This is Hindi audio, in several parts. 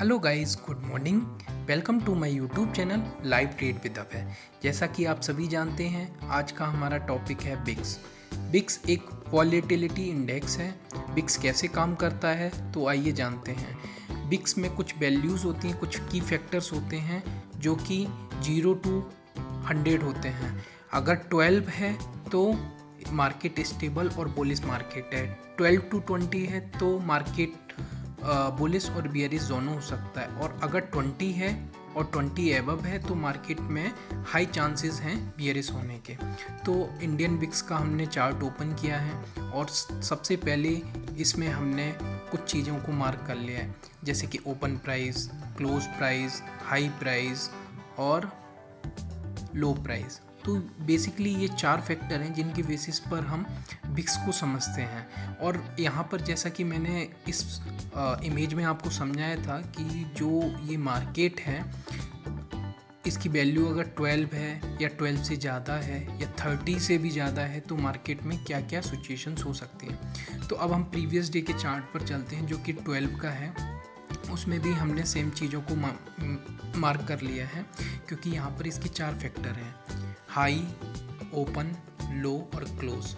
Hello guys, good morning. Welcome to my YouTube channel live trade with Abhay. जैसा कि आप सभी जानते हैं, आज का हमारा टॉपिक है बिक्स। बिक्स एक वॉलेटिलिटी इंडेक्स है। बिक्स कैसे काम करता है, तो आइए जानते हैं। बिक्स में कुछ वैल्यूज़ होती हैं, कुछ की फैक्टर्स होते हैं जो कि 0 to 100 होते हैं। अगर 12 है तो मार्केट स्टेबल और बुलिश मार्केट है, 12 to 20 है तो मार्केट बुलिश और बियरिश दोनों हो सकता है, और अगर 20 है और 20 एबव है तो मार्केट में हाई चांसेस हैं बियरिश होने के। तो इंडियन बिक्स का हमने चार्ट ओपन किया है और सबसे पहले इसमें हमने कुछ चीज़ों को मार्क कर लिया है, जैसे कि open price, close price, high price और लो प्राइस। तो बेसिकली ये 4 फैक्टर हैं जिनके बेसिस पर हम बिक्स को समझते हैं। और यहाँ पर जैसा कि मैंने इस इमेज में आपको समझाया था कि जो ये मार्केट है, इसकी वैल्यू अगर 12 है या 12 से ज़्यादा है या 30 से भी ज़्यादा है तो मार्केट में क्या क्या सिचुएशंस हो सकती हैं। तो अब हम प्रीवियस डे के चार्ट पर चलते हैं जो कि 12 का है। उसमें भी हमने सेम चीज़ों को मार्क कर लिया है, क्योंकि यहाँ पर इसके 4 फैक्टर हैं: हाई, ओपन, लो और क्लोज।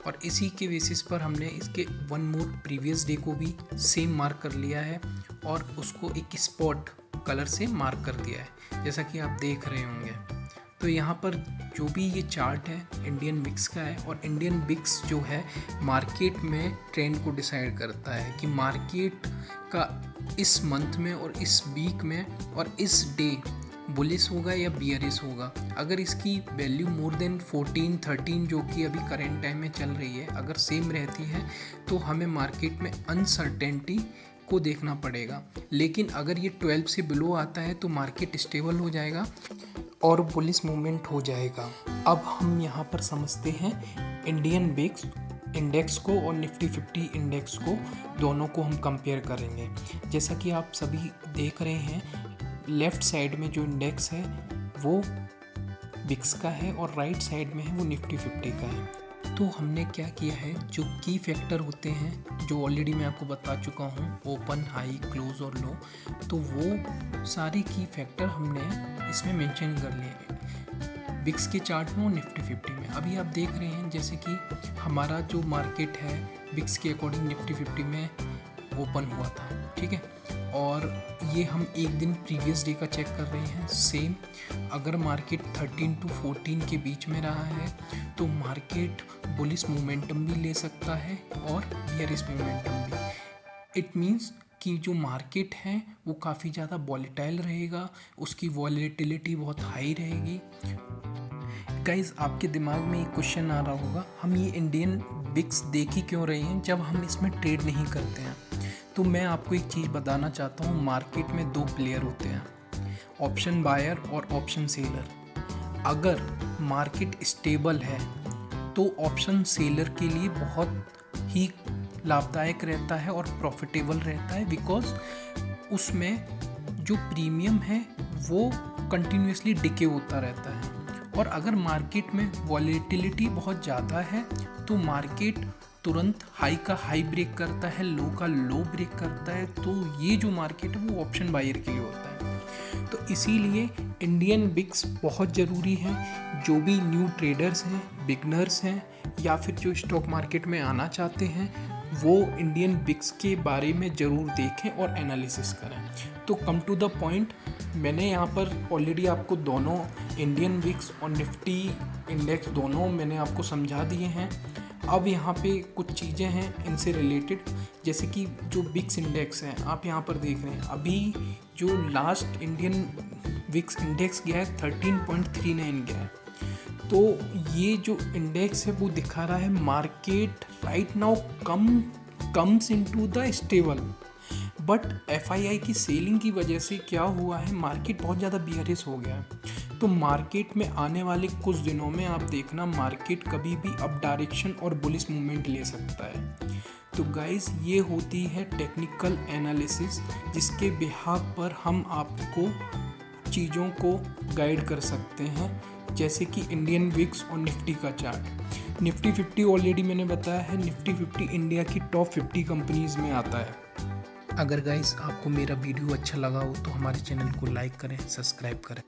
और इसी के बेसिस पर हमने इसके वन मोर प्रीवियस डे को भी सेम मार्क कर लिया है और उसको एक स्पॉट कलर से मार्क कर दिया है, जैसा कि आप देख रहे होंगे। तो यहाँ पर जो भी ये चार्ट है इंडियन बिक्स का है, और इंडियन बिक्स जो है मार्केट में ट्रेंड को डिसाइड करता है कि मार्केट का इस मंथ में और इस वीक में और इस डे बुलिश होगा या बियरिश होगा। अगर इसकी वैल्यू मोर देन 14, 13 जो कि अभी करेंट टाइम में चल रही है, अगर सेम रहती है तो हमें मार्केट में अनसर्टेनिटी को देखना पड़ेगा। लेकिन अगर ये 12 से बिलो आता है तो मार्केट स्टेबल हो जाएगा और बुलिश मूवमेंट हो जाएगा। अब हम यहाँ पर समझते हैं इंडियन बिक्स इंडेक्स को और निफ्टी 50 इंडेक्स को, दोनों को हम कंपेयर करेंगे। जैसा कि आप सभी देख रहे हैं, लेफ़्ट साइड में जो इंडेक्स है वो बिक्स का है और राइट साइड में है वो निफ्टी 50 का है। तो हमने क्या किया है, जो की फैक्टर होते हैं जो ऑलरेडी मैं आपको बता चुका हूँ, ओपन, हाई, क्लोज और लो, तो वो सारी की फैक्टर हमने इसमें मेंशन कर लिए हैं बिक्स के चार्ट में और निफ्टी 50 में। अभी आप देख रहे हैं जैसे कि हमारा जो मार्केट है बिक्स के अकॉर्डिंग निफ्टी 50 में ओपन हुआ था, ठीक है। और ये हम एक दिन प्रीवियस डे का चेक कर रहे हैं। सेम अगर मार्केट 13 to 14 के बीच में रहा है तो मार्केट बुलिश मोमेंटम भी ले सकता है और बियरिश मोमेंटम भी। इट मीन्स कि जो मार्केट है वो काफ़ी ज़्यादा वॉलेटाइल रहेगा, उसकी वॉलेटिलिटी बहुत हाई रहेगी। गाइस, आपके दिमाग में एक क्वेश्चन आ रहा होगा, हम ये इंडियन बिक्स देख ही क्यों रहे हैं जब हम इसमें ट्रेड नहीं करते हैं। तो मैं आपको एक चीज़ बताना चाहता हूँ, मार्केट में 2 प्लेयर होते हैं, ऑप्शन बायर और ऑप्शन सेलर। अगर मार्केट स्टेबल है तो ऑप्शन सेलर के लिए बहुत ही लाभदायक रहता है और प्रॉफिटेबल रहता है, बिकॉज उसमें जो प्रीमियम है वो कंटिन्यूसली डिके होता रहता है। और अगर मार्केट में वॉलेटिलिटी बहुत ज़्यादा है तो मार्केट तुरंत हाई का हाई ब्रेक करता है, लो का लो ब्रेक करता है। तो ये जो मार्केट है वो ऑप्शन बायर के लिए होता है। तो इसीलिए इंडियन बिक्स बहुत ज़रूरी है। जो भी न्यू ट्रेडर्स हैं, बिगनर्स हैं, या फिर जो स्टॉक मार्केट में आना चाहते हैं, वो इंडियन बिक्स के बारे में ज़रूर देखें और एनालिसिस करें। तो कम टू द पॉइंट, मैंने यहाँ पर ऑलरेडी आपको दोनों इंडियन बिक्स और निफ्टी इंडेक्स दोनों मैंने आपको समझा दिए हैं। अब यहाँ पे कुछ चीज़ें हैं इनसे रिलेटेड, जैसे कि जो बिक्स इंडेक्स है आप यहाँ पर देख रहे हैं, अभी जो लास्ट इंडियन बिक्स इंडेक्स गया है 13.39 गया है। तो ये जो इंडेक्स है वो दिखा रहा है market right now comes into the stable, but FII की सेलिंग की वजह से क्या हुआ है, मार्केट बहुत ज़्यादा बियरिश हो गया है। तो मार्केट में आने वाले कुछ दिनों में आप देखना मार्केट कभी भी अप डायरेक्शन और बुलिश मूवमेंट ले सकता है। तो गाइस, ये होती है टेक्निकल एनालिसिस, जिसके बिहाफ पर हम आपको चीज़ों को गाइड कर सकते हैं, जैसे कि इंडियन बिक्स और निफ्टी का चार्ट। निफ्टी 50 ऑलरेडी मैंने बताया है, निफ्टी 50 इंडिया की टॉप 50 कंपनीज़ में आता है। अगर गाइस आपको मेरा वीडियो अच्छा लगा हो तो हमारे चैनल को लाइक करें, सब्सक्राइब करें।